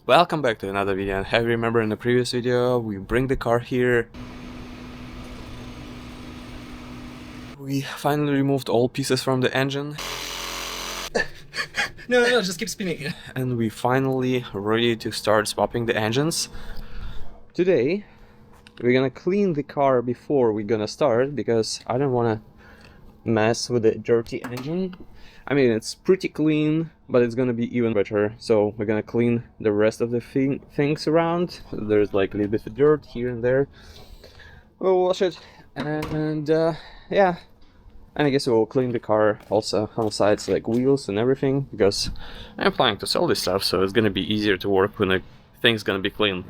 Welcome back to another video. And have you remember in the previous video we bring the car here. We finally removed all pieces from the engine. No, just keep spinning. And we finally ready to start swapping the engines. Today we're gonna clean the car before we're gonna start because I don't wanna mess with the dirty engine. I mean, it's pretty clean, but it's gonna be even better. So we're gonna clean the rest of the things around. There's like a little bit of dirt here and there. We'll wash it, and yeah. And I guess we'll clean the car also on the sides, like wheels and everything, because I'm planning to sell this stuff, so it's gonna be easier to work when the thing's gonna be clean.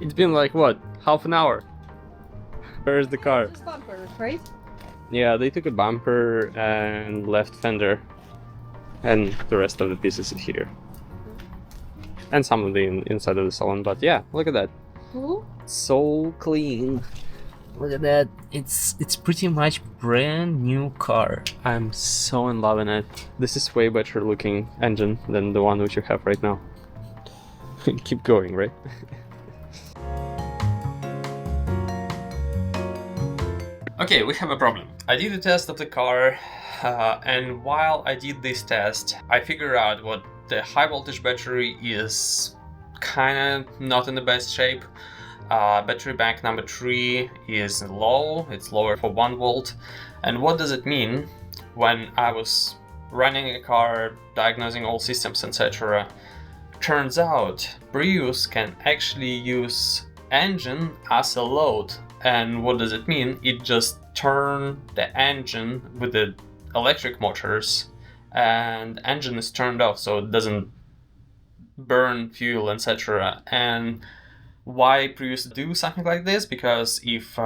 It's been like, what, half an hour? Where's the car? Just bumper, right? Yeah, they took a bumper and left fender, and the rest of the pieces is here. And some of the inside of the salon, but yeah, look at that. Cool. So clean. Look at that. It's pretty much brand new car. I'm so in love in it. This is way better looking engine than the one which you have right now. Keep going, right? Okay, we have a problem. I did a test of the car, and while I did this test, I figured out what the high voltage battery is kinda not in the best shape. Battery bank number 3 is low, it's lower for 1 volt. And what does it mean? When I was running a car, diagnosing all systems, etc., turns out Prius can actually use engine as a load. And what does it mean? It just turns the engine with the electric motors, and engine is turned off, so it doesn't burn fuel, etc. And why Prius do something like this? Because if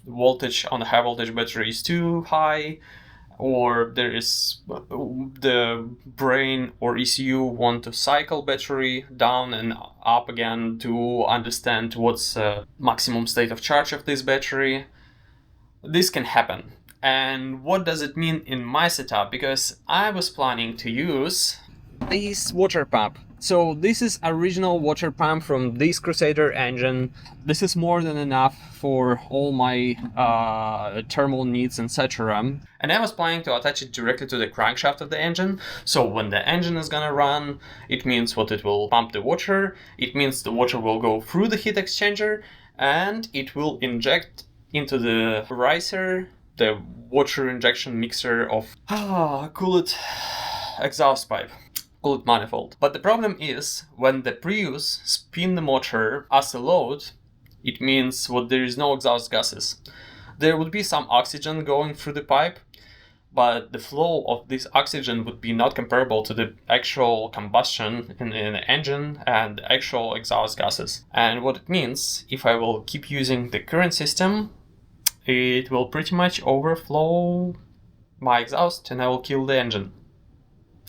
voltage on the high voltage battery is too high, or there is the brain or ECU want to cycle battery down and up again to understand what's maximum state of charge of this battery, this can happen. And what does it mean in my setup? Because I was planning to use this water pump. So this is original water pump from this Crusader engine. This is more than enough for all my thermal needs, etc. And I was planning to attach it directly to the crankshaft of the engine. So when the engine is gonna run, it means what it will pump the water. It means the water will go through the heat exchanger and it will inject into the riser, the water injection mixer of cooled exhaust pipe. Cooled manifold. But the problem is, when the Prius spin the motor as a load, it means there is no exhaust gases. There would be some oxygen going through the pipe, but the flow of this oxygen would be not comparable to the actual combustion in the engine and the actual exhaust gases. And what it means, if I will keep using the current system, it will pretty much overflow my exhaust and I will kill the engine.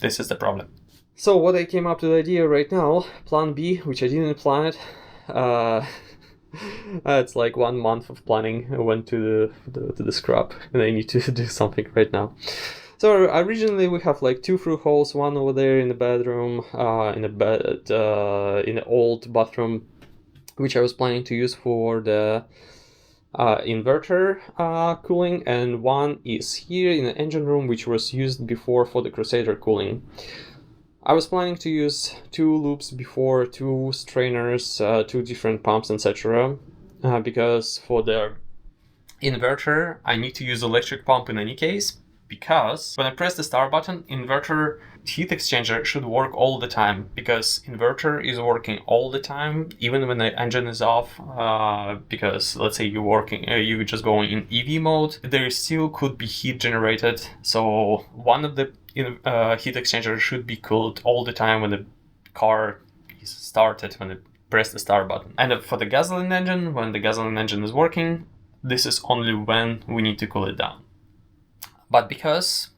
This is the problem. So what I came up to the idea right now, plan B, which I didn't plan it. It's like 1 month of planning. I went to the scrap and I need to do something right now. So originally we have like 2 through holes, one over there in the bedroom, in the old bathroom, which I was planning to use for the inverter cooling, and one is here in the engine room, which was used before for the Crusader cooling. I was planning to use 2 loops before, 2 strainers, 2 different pumps, etc. Because for the inverter, I need to use electric pump in any case, because when I press the start button, inverter heat exchanger should work all the time, because inverter is working all the time, even when the engine is off, because let's say you're just going in EV mode, there still could be heat generated. So one of the heat exchanger should be cooled all the time when the car is started, when you press the start button. And for the gasoline engine, when the gasoline engine is working, this is only when we need to cool it down. But because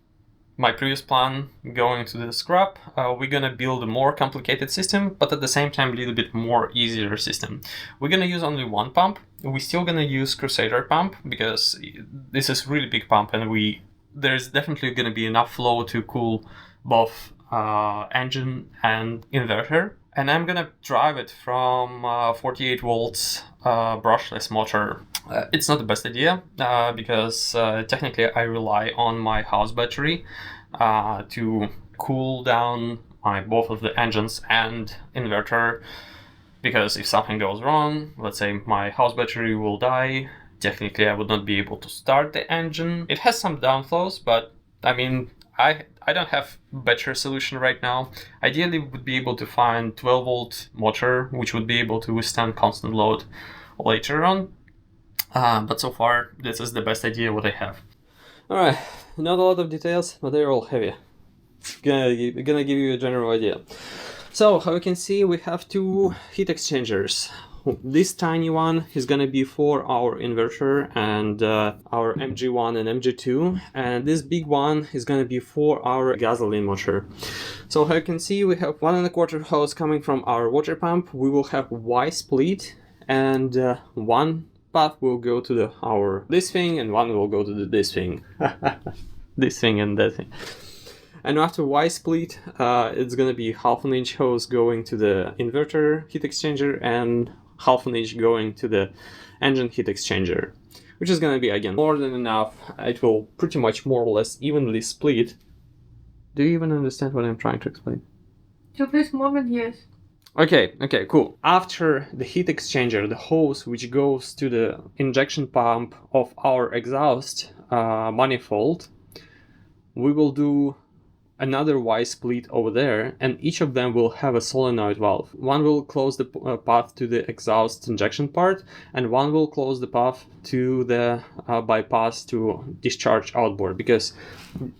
my previous plan going to the scrap, we're gonna build a more complicated system, but at the same time a little bit more easier system. We're gonna use only one pump. We're still gonna use Crusader pump because this is really big pump, and there's definitely gonna be enough flow to cool both engine and inverter. And I'm gonna drive it from 48 volts brushless motor. It's not the best idea because technically I rely on my house battery to cool down both of the engines and inverter, because if something goes wrong, let's say my house battery will die, technically I would not be able to start the engine. It has some downflows, but I mean, I don't have better solution right now. Ideally, would be able to find 12 volt motor, which would be able to withstand constant load later on. But so far, this is the best idea what I have. Alright, not a lot of details, but they're all heavy. Gonna give you a general idea. So, how you can see, we have two heat exchangers. This tiny one is gonna be for our inverter and our MG1 and MG2, and this big one is gonna be for our gasoline motor. So how you can see, we have 1.25 hose coming from our water pump. We will have Y split, and one path will go to our this thing, and one will go to this thing. This thing and that thing. And after Y split, it's gonna be 1/2 inch hose going to the inverter heat exchanger and 1/2 inch going to the engine heat exchanger, which is gonna be, again, more than enough. It will pretty much more or less evenly split. Do you even understand what I'm trying to explain? To this moment, yes. Okay, cool. After the heat exchanger, the hose which goes to the injection pump of our exhaust manifold, we will do another Y split over there, and each of them will have a solenoid valve. One will close the path to the exhaust injection part, and one will close the path to the bypass to discharge outboard, because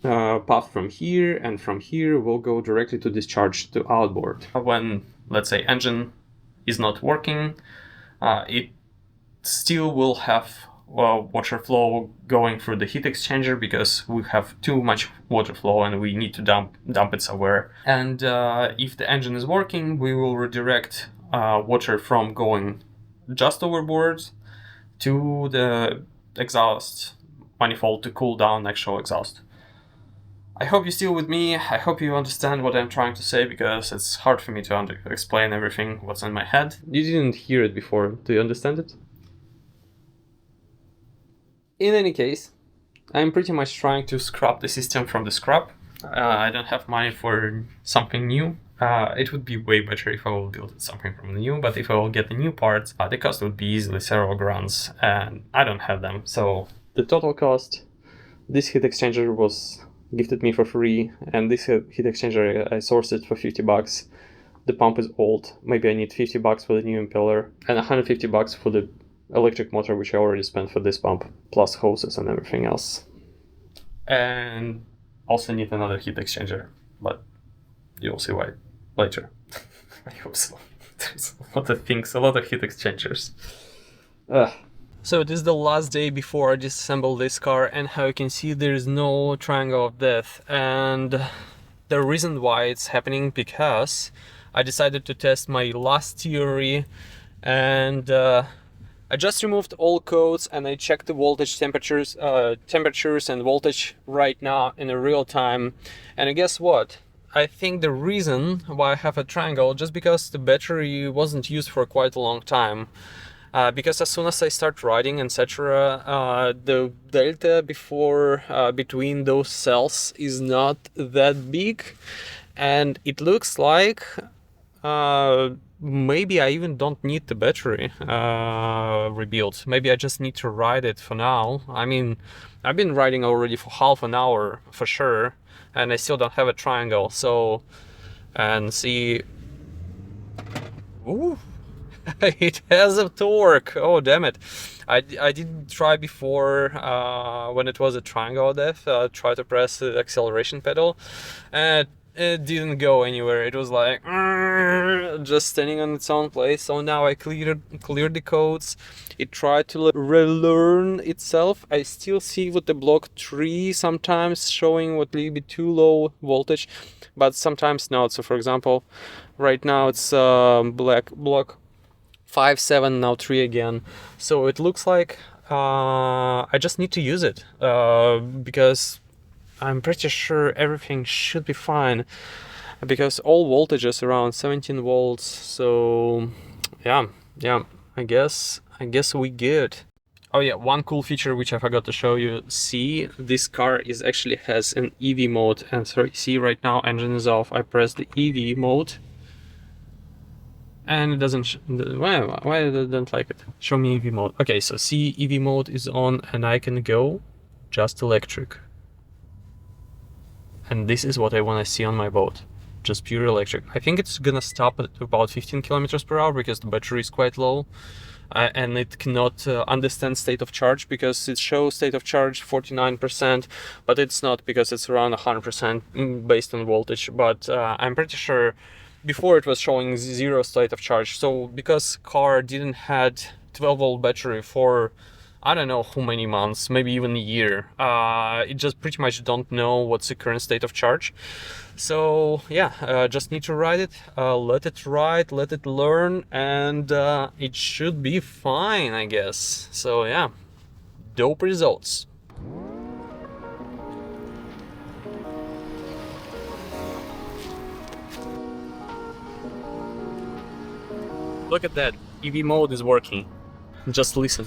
path from here and from here will go directly to discharge to outboard. When, let's say, engine is not working, it still will have water flow going through the heat exchanger, because we have too much water flow and we need to dump it somewhere. And if the engine is working, we will redirect water from going just overboard to the exhaust manifold to cool down actual exhaust. I hope you're still with me. I hope you understand what I'm trying to say, because it's hard for me to explain everything what's in my head. You didn't hear it before. Do you understand it? In any case, I'm pretty much trying to scrap the system from the scrap. I don't have money for something new. It would be way better if I will build something from new, but if I will get the new parts, the cost would be easily several grands, and I don't have them. So the total cost, this heat exchanger was gifted me for free, and this heat exchanger I sourced it for $50. The pump is old. Maybe I need $50 for the new impeller and $150 for the electric motor, which I already spent for this pump, plus hoses and everything else. And also need another heat exchanger, but you'll see why later. I hope so. There's a lot of things, a lot of heat exchangers. So it is the last day before I disassemble this car, and how you can see there is no triangle of death. And the reason why it's happening, because I decided to test my last theory, and I just removed all codes and I checked the voltage temperatures and voltage right now in a real time. And guess what? I think the reason why I have a triangle, just because the battery wasn't used for quite a long time. Because as soon as I start riding, etc., the delta between those cells is not that big, and it looks like maybe I even don't need the battery rebuilt. Maybe I just need to ride it for now. I mean, I've been riding already for half an hour for sure, and I still don't have a triangle. So, and see, ooh, it has a torque. Oh damn it! I did try before when it was a triangle death. Try to press the acceleration pedal, and it didn't go anywhere. It was like just standing on its own place. So now I cleared the codes. It tried to relearn itself. I still see with the block 3 sometimes showing what a little bit too low voltage, but sometimes not. So for example, right now it's block 5, 7, now 3 again. So it looks like I just need to use it because I'm pretty sure everything should be fine, because all voltages around 17 volts. So yeah, I guess we good. Oh yeah, one cool feature which I forgot to show you. See, this car actually has an EV mode, and so see right now engine is off. I press the EV mode and it doesn't why I don't like it. Show me EV mode. Okay, so see, EV mode is on and I can go just electric. And this is what I want to see on my boat, just pure electric. I think it's gonna stop at about 15 kilometers per hour because the battery is quite low, and it cannot understand state of charge, because it shows state of charge 49%, but it's not, because it's around 100% based on voltage. But I'm pretty sure before it was showing 0 state of charge. So because car didn't had 12-volt battery for I don't know how many months, maybe even a year. It just pretty much don't know what's the current state of charge. So yeah, just need to ride it, let it ride, let it learn, and it should be fine, I guess. So yeah, dope results. Look at that, EV mode is working. Just listen.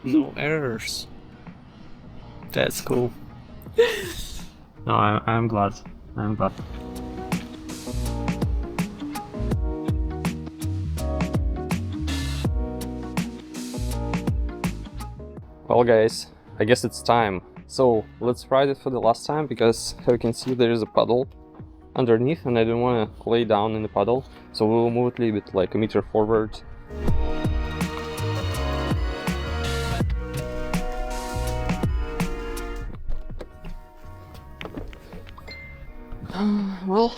No errors. That's cool. No, I'm glad. I'm glad. Well guys, I guess it's time. So let's ride it for the last time, because as you can see there is a puddle underneath and I don't want to lay down in the puddle. So we'll move it a little bit, like a meter forward. Well,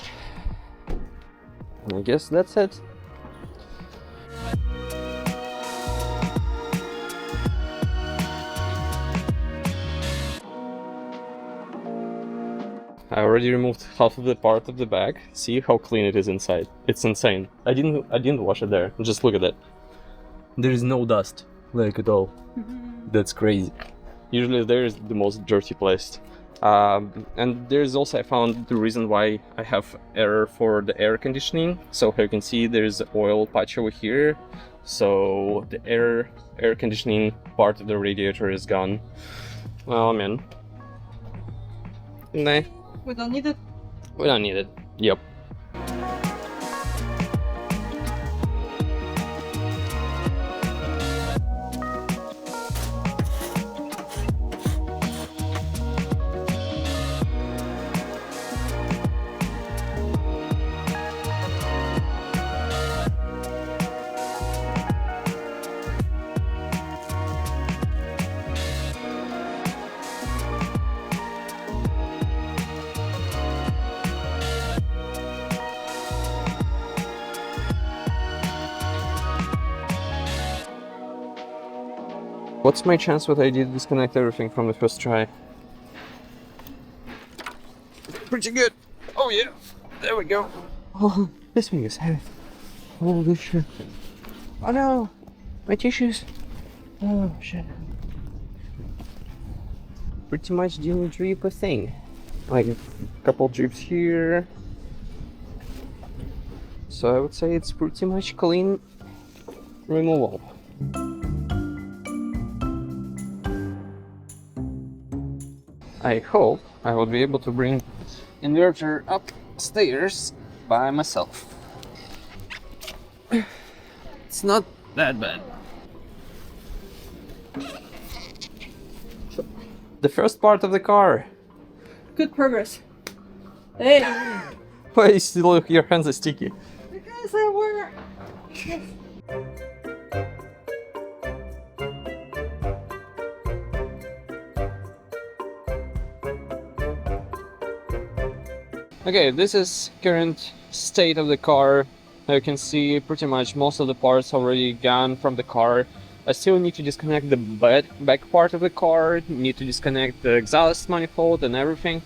I guess that's it. I already removed half of the part of the bag. See how clean it is inside. It's insane. I didn't wash it there. Just look at that. There is no dust, like at all. That's crazy. Usually there is the most dirty place. And there's also, I found the reason why I have error for the air conditioning. So here you can see there's oil patch over here. So the air conditioning part of the radiator is gone. Well, I mean, nah. We don't need it. We don't need it. Yep. What's my chance that I did disconnect everything from the first try? Pretty good. Oh yeah, there we go. Oh, this thing is heavy. Holy shit. Oh no, my tissues. Oh shit. Pretty much didn't drip a thing. Like a couple drips here. So I would say it's pretty much clean removal. I hope I will be able to bring inverter upstairs by myself. It's not that bad. The first part of the car. Good progress. Hey. Why still your hands are sticky? Because I were. Okay, this is current state of the car. You can see pretty much most of the parts already gone from the car. I still need to disconnect the back part of the car, need to disconnect the exhaust manifold and everything.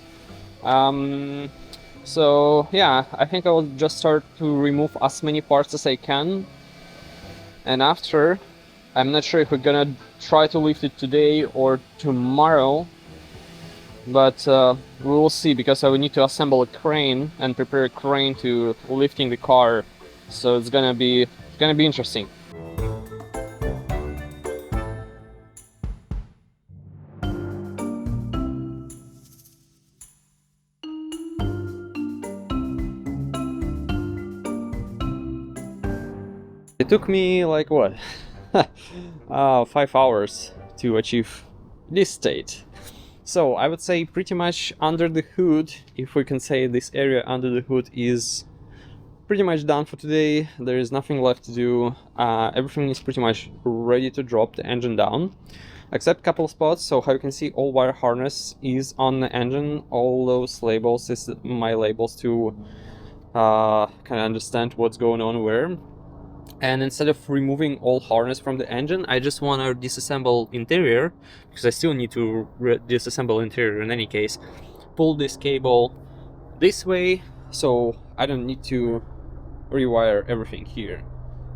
So yeah, I think I will just start to remove as many parts as I can. And after, I'm not sure if we're gonna try to lift it today or tomorrow, but we will see, because I will need to assemble a crane and prepare a crane to lifting the car. So it's gonna be interesting. It took me like what? 5 hours to achieve this state. So I would say pretty much under the hood, if we can say this area under the hood is pretty much done for today. There is nothing left to do. Everything is pretty much ready to drop the engine down, except a couple of spots. So how you can see, all wire harness is on the engine. All those labels is my labels to kind of understand what's going on where. And instead of removing all harness from the engine, I just want to disassemble interior, because I still need to disassemble interior in any case. Pull this cable this way, so I don't need to rewire everything here.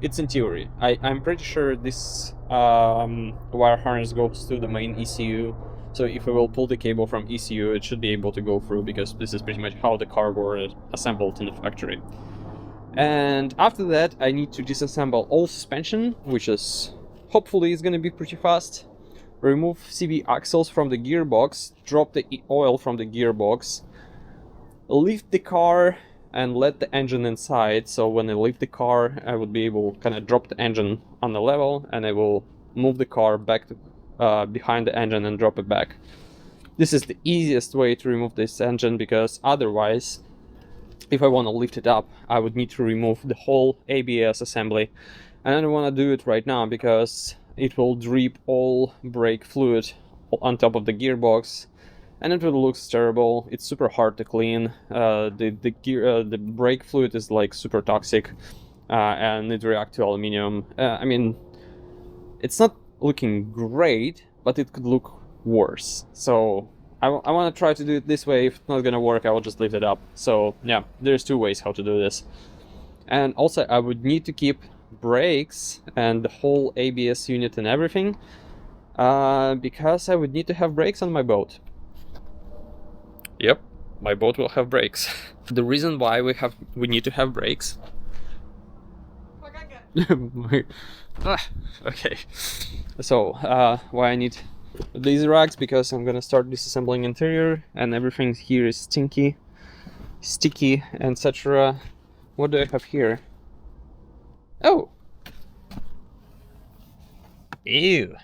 It's in theory. I'm pretty sure this wire harness goes to the main ECU, so if we will pull the cable from ECU, it should be able to go through, because this is pretty much how the car was assembled in the factory. And after that, I need to disassemble all suspension, which is hopefully is going to be pretty fast. Remove CV axles from the gearbox, drop the oil from the gearbox, lift the car and let the engine inside. So when I lift the car, I would be able to kind of drop the engine on the level, and I will move the car back to, behind the engine and drop it back. This is the easiest way to remove this engine, because otherwise, if I want to lift it up, I would need to remove the whole ABS assembly. And I don't want to do it right now, because it will drip all brake fluid on top of the gearbox, and it will look terrible. It's super hard to clean. The brake fluid is like super toxic, and it reacts to aluminum. I mean, it's not looking great, but it could look worse. So I want to try to do it this way. If it's not gonna work, I will just lift it up. So yeah, there's 2 ways how to do this. And also, I would need to keep brakes and the whole ABS unit and everything, because I would need to have brakes on my boat. Yep, my boat will have brakes. The reason why we need to have brakes. Okay. So why I need these racks, because I'm gonna start disassembling interior, and everything here is sticky, etc. What do I have here? Oh! Ew!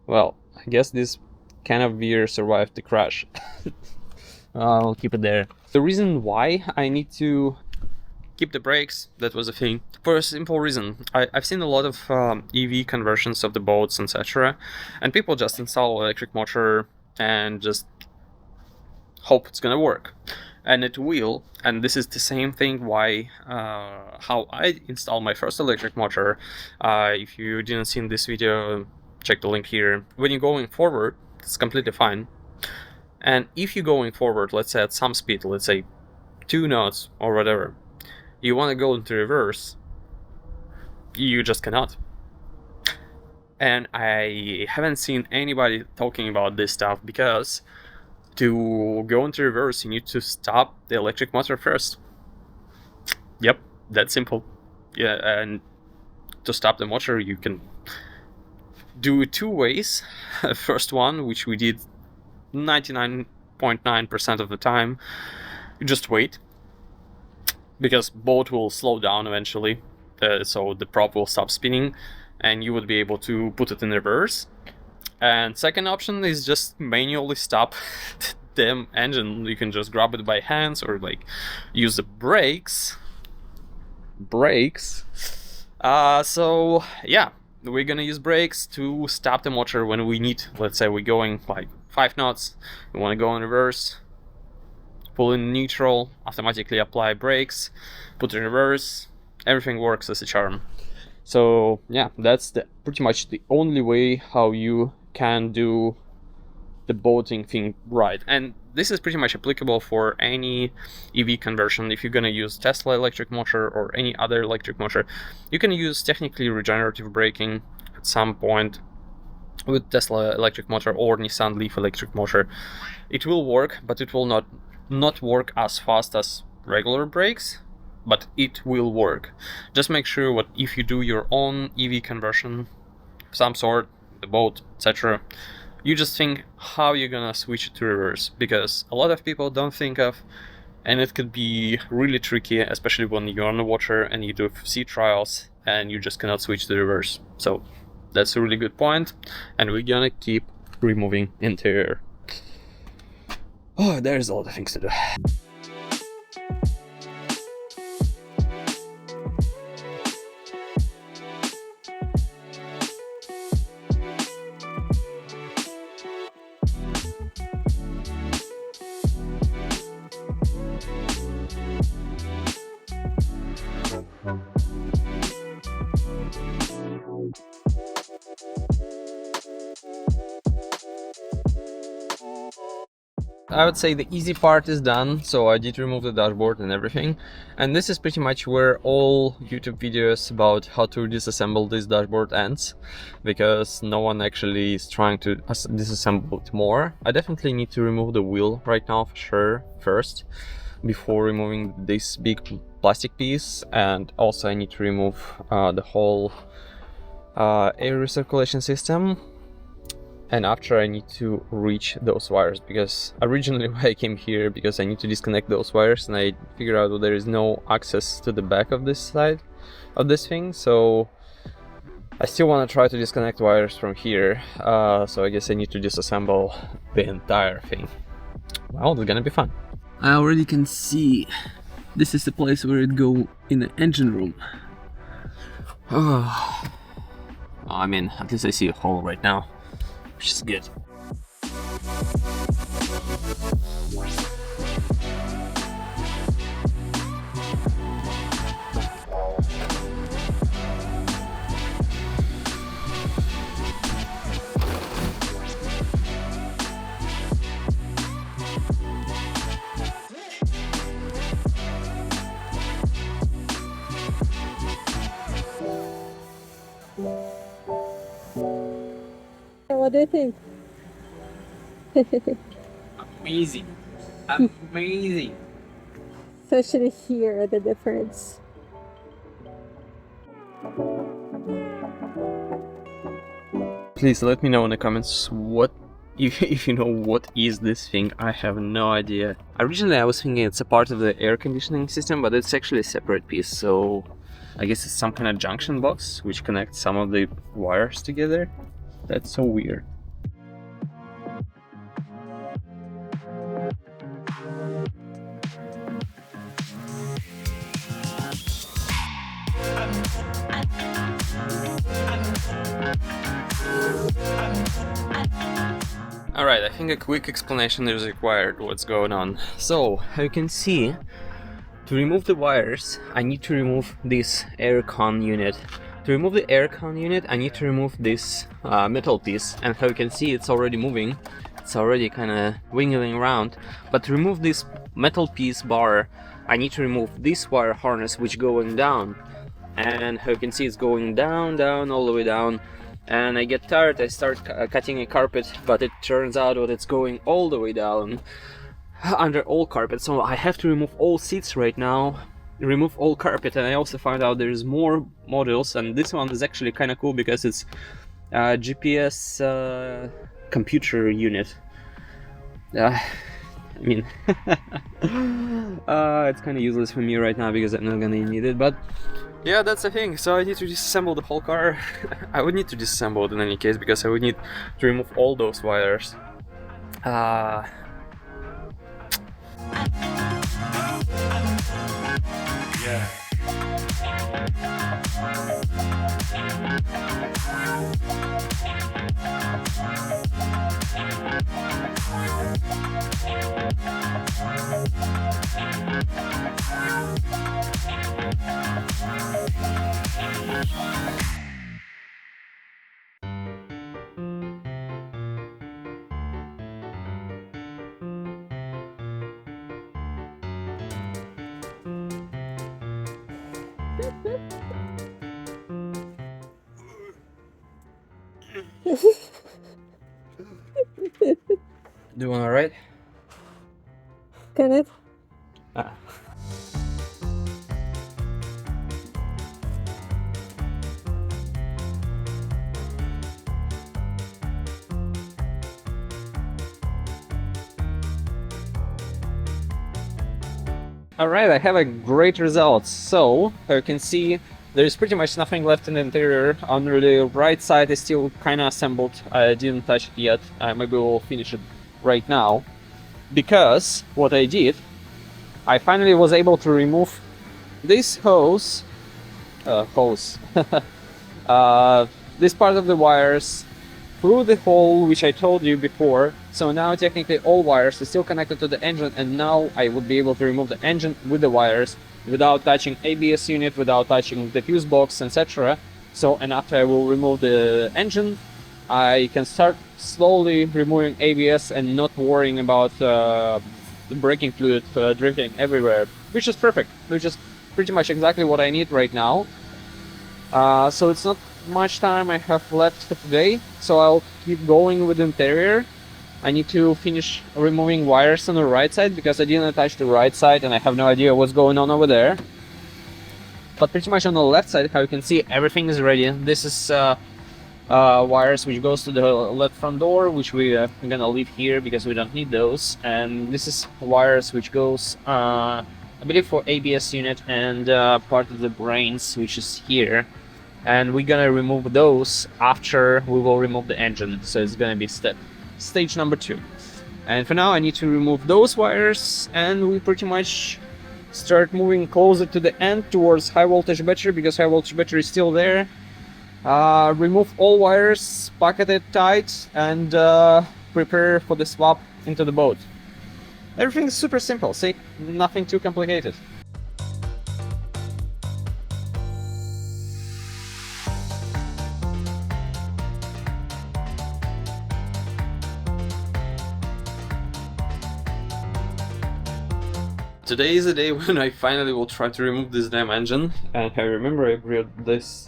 Well, I guess this can of beer survived the crash. I'll keep it there. The reason why I need to keep the brakes, that was a thing, for a simple reason. I've seen a lot of EV conversions of the boats, etc. And people just install electric motor and just hope it's gonna work. And it will. And this is the same thing why how I installed my first electric motor. If you didn't see this video, check the link here. When you're going forward, it's completely fine. And if you're going forward, let's say at some speed, let's say 2 knots or whatever, you want to go into reverse, you just cannot. And I haven't seen anybody talking about this stuff, because to go into reverse, you need to stop the electric motor first. Yep, that's simple. Yeah, and to stop the motor, you can do it 2 ways. First one, which we did 99.9% of the time, you just wait, because boat will slow down eventually, so the prop will stop spinning, and you would be able to put it in reverse. And second option is just manually stop the damn engine. You can just grab it by hands, or like use the brakes. So yeah, we're gonna use brakes to stop the motor when we need. Let's say we're going like 5 knots, we want to go in reverse, pull in neutral, automatically apply brakes, put in reverse, everything works as a charm. So yeah, that's pretty much the only way how you can do the boating thing right. And this is pretty much applicable for any EV conversion. If you're gonna use Tesla electric motor or any other electric motor, you can use technically regenerative braking at some point with Tesla electric motor or Nissan Leaf electric motor. It will work, but it will not work as fast as regular brakes, but it will work. Just make sure what if you do your own EV conversion of some sort, the boat, etc., you just think how you're gonna switch it to reverse, because a lot of people don't think of, and it could be really tricky, especially when you're on the water and you do sea trials and you just cannot switch to reverse. So that's a really good point, and we're gonna keep removing interior. Oh, there's a lot of things to do. I would say the easy part is done, so I did remove the dashboard and everything, and this is pretty much where all YouTube videos about how to disassemble this dashboard ends, because no one actually is trying to disassemble it more. I definitely need to remove the wheel right now for sure first, before removing this big plastic piece, and also I need to remove the whole air recirculation system. And after, I need to reach those wires, because originally I came here because I need to disconnect those wires, and I figured out that there is no access to the back of this side of this thing, so I still want to try to disconnect wires from here. So I guess I need to disassemble the entire thing. Well, it's gonna be fun. I already can see this is the place where it go in the engine room. Oh, I mean, at least I see a hole right now, which is good. What do you think? Amazing. Amazing. Especially here, the difference. Please let me know in the comments what if you know what is this thing. I have no idea. Originally I was thinking it's a part of the air conditioning system, but it's actually a separate piece, so I guess it's some kind of junction box which connects some of the wires together. That's so weird. Alright, I think a quick explanation is required what's going on. So, how you can see, to remove the wires, I need to remove this aircon unit. To remove the aircon unit, I need to remove this metal piece, and how you can see it's already moving. It's already kind of wiggling around. But to remove this metal piece bar, I need to remove this wire harness which going down. And how you can see it's going down, down, all the way down. And I get tired, I start cutting a carpet, but it turns out that it's going all the way down under all carpet. So I have to remove all seats right now, remove all carpet, and I also found out there's more modules, and this one is actually kind of cool because it's a GPS computer unit. I mean, it's kind of useless for me right now because I'm not gonna need it, but yeah, that's the thing. So I need to disassemble the whole car. I would need to disassemble it in any case because I would need to remove all those wires. Yeah. Do you wanna ride? Can it? Ah. Alright, I have a great result. So, you can see there's pretty much nothing left in the interior. On the right side is still kinda assembled. I didn't touch it yet. Maybe we'll finish it right now. Because what I did, I finally was able to remove this hose, this part of the wires through the hole which I told you before. So now technically all wires are still connected to the engine, and now I would be able to remove the engine with the wires without touching ABS unit, without touching the fuse box, etc. So, and after I will remove the engine, I can start slowly removing ABS and not worrying about the braking fluid drifting everywhere, which is perfect, which is pretty much exactly what I need right now. So it's not much time I have left today, so I'll keep going with the interior. I need to finish removing wires on the right side because I didn't attach the right side and I have no idea what's going on over there. But pretty much on the left side, how you can see, everything is ready. This is wires which goes to the left front door, which we are gonna leave here because we don't need those. And this is wires which goes, I believe, for ABS unit and part of the brains, which is here. And we're gonna remove those after we will remove the engine, so it's gonna be stage number 2. And for now I need to remove those wires, and we pretty much start moving closer to the end towards high voltage battery, because high voltage battery is still there. Remove all wires, pocket it tight, and prepare for the swap into the boat. Everything is super simple, see? Nothing too complicated. Today is the day when I finally will try to remove this damn engine, and I remember I brought this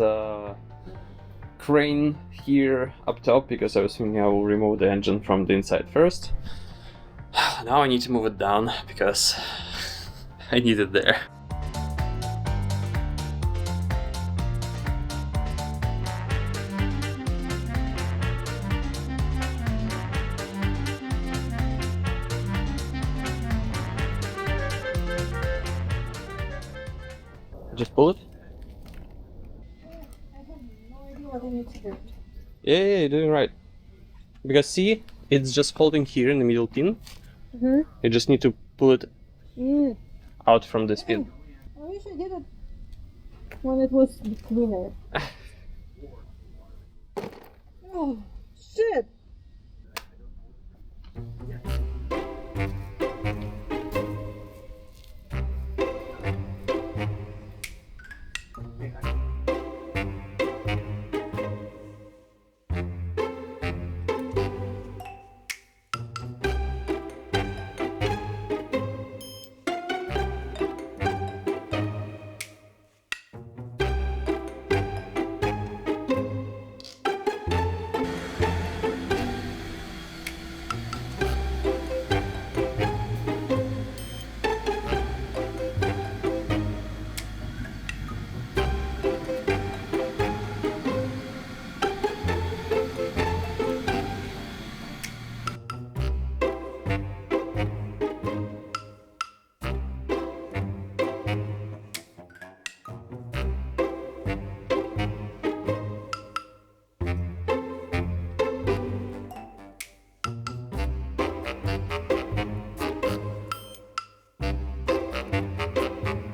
crane here up top because I was thinking I will remove the engine from the inside first. Now I need to move it down because I need it there. Just pull it? I have no idea what I need to do. Yeah, you're doing right. Because see, it's just holding here in the middle pin. You just need to pull it out from this pin. I wish I did it when it was cleaner. Oh, shit!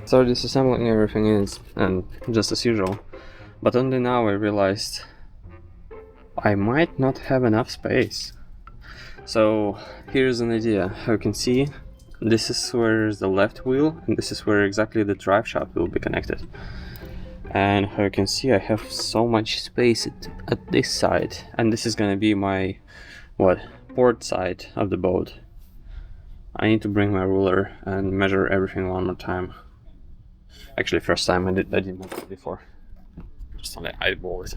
So disassembling everything is, and just as usual, but only now I realized I might not have enough space. So here's an idea. How you can see, this is where is the left wheel, and this is where exactly the drive shaft will be connected. And how you can see, I have so much space at this side, and this is gonna be my port side of the boat. I need to bring my ruler and measure everything one more time. Actually, first time I did not before. Just on the eyeball it.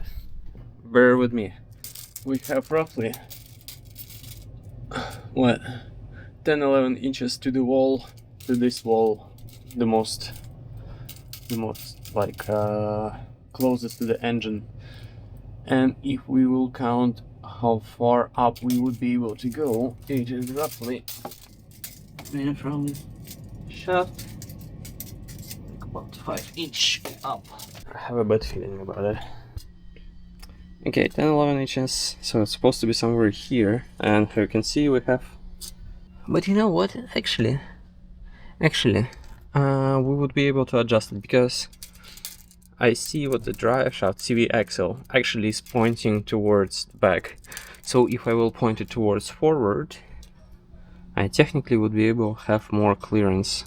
Bear with me. We have roughly what 10-11 inches to the wall, to this wall, the most like closest to the engine. And if we will count how far up we would be able to go, it is roughly from shaft like about 5 inch up. I have a bad feeling about it. Okay, 10-11 inches, so it's supposed to be somewhere here, and here you can see we have. But you know what? Actually, we would be able to adjust it because I see what the drive shaft CV axle actually is pointing towards the back. So if I will point it towards forward, I technically would be able to have more clearance.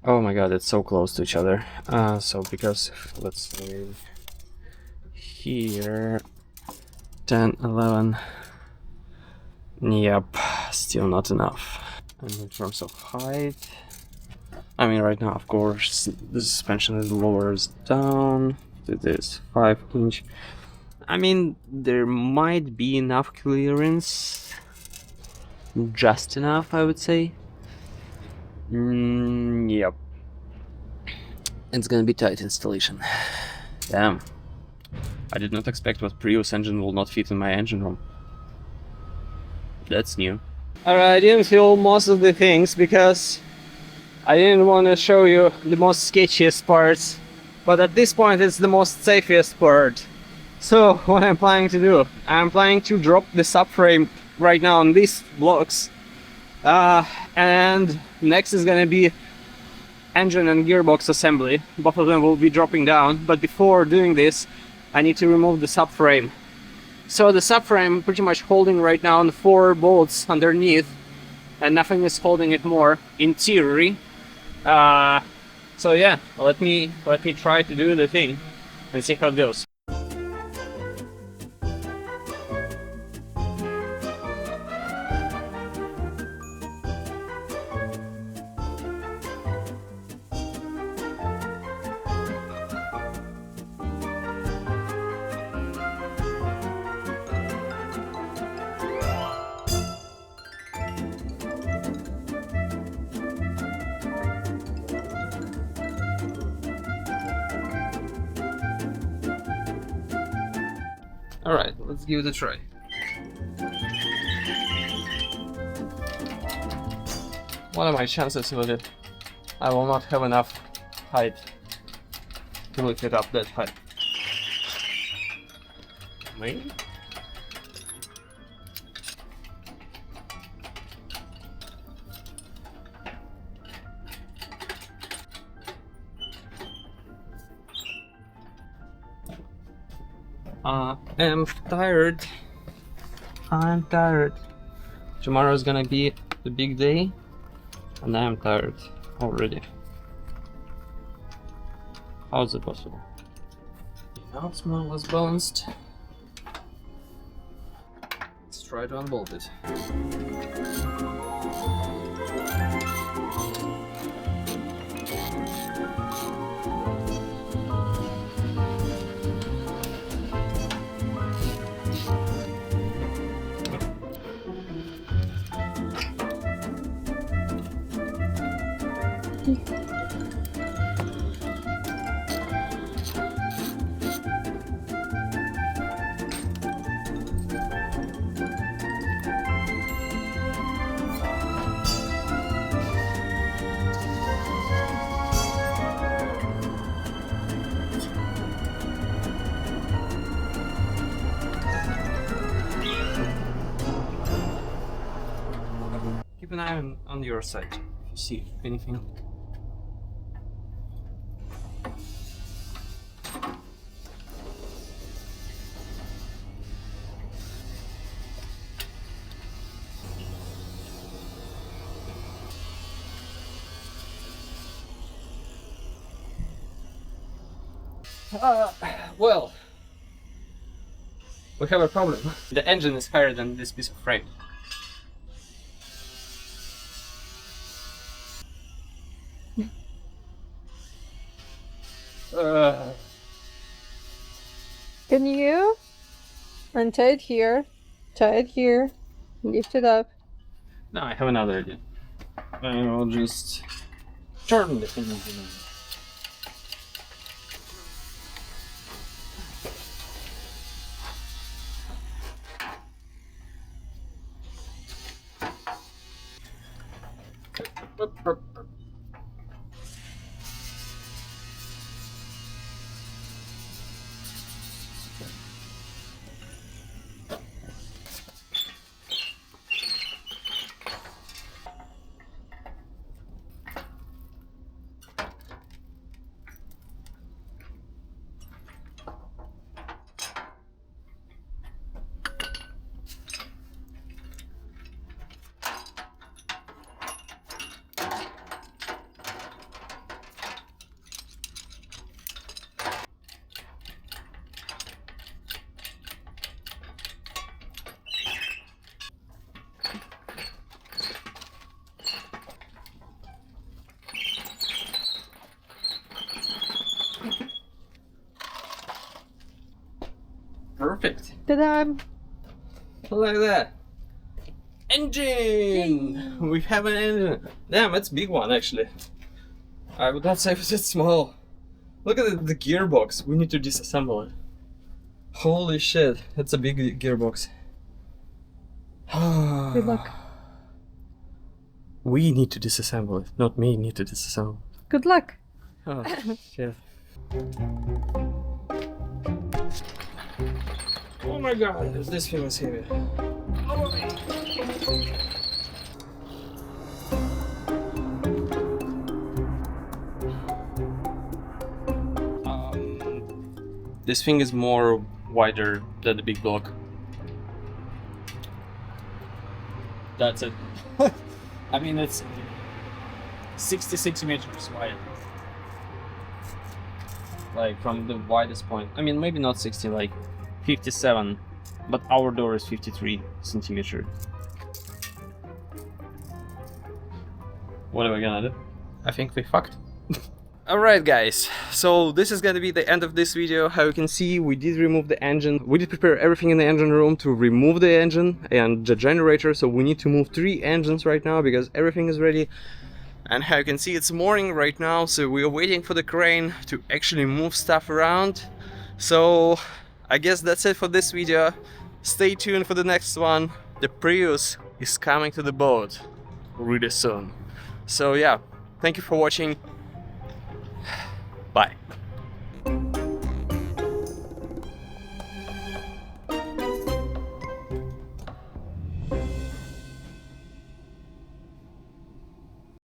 Oh my god, it's so close to each other. So because, let's say, here, 10, 11, yep, still not enough. And in terms of height, I mean, right now, of course, the suspension is lowers down to this 5 inch. I mean, there might be enough clearance, just enough, I would say. Yep. It's gonna be tight installation. Damn. I did not expect what Prius engine will not fit in my engine room. That's new. Alright, I didn't feel most of the things because I didn't want to show you the most sketchiest parts, but at this point it's the most safest part. So what I'm planning to do, I'm planning to drop the subframe right now on these blocks, and next is gonna be engine and gearbox assembly. Both of them will be dropping down, but before doing this I need to remove the subframe. So the subframe pretty much holding right now on 4 bolts underneath, and nothing is holding it more in theory. So yeah, let me try to do the thing and see how it goes. Alright, let's give it a try. What are my chances with it? I will not have enough height to lift it up that high. Maybe? I'm tired. I'm tired. Tomorrow is gonna be the big day, and I'm tired already. How is it possible? Now it's more or less balanced. Let's try to unbolt it. Keep an eye on your side if you see anything. Well, we have a problem. The engine is higher than this piece of frame. Can you untie it here, tie it here, lift it up? No, I have another idea. I'll just turn the thing. Perfect. Ta-da! Like that. Engine! We have an engine. Damn, it's a big one actually. I would not say it's small. Look at the gearbox. We need to disassemble it. Holy shit, it's a big gearbox. Good luck. We need to disassemble it, not me need to disassemble. Good luck. Oh shit. Oh my god, this thing was heavy. This thing is more wider than the big block. That's it. I mean, it's 66 meters wide. Like from the widest point. I mean, maybe not 60, like 57, but our door is 53 centimeters. What are we gonna do? I think we fucked. Alright guys, so this is gonna be the end of this video. How you can see, we did remove the engine. We did prepare everything in the engine room to remove the engine and the generator, so we need to move 3 engines right now because everything is ready. And how you can see, it's morning right now, so we are waiting for the crane to actually move stuff around. So I guess that's it for this video. Stay tuned for the next one. The Prius is coming to the boat really soon. So yeah, thank you for watching.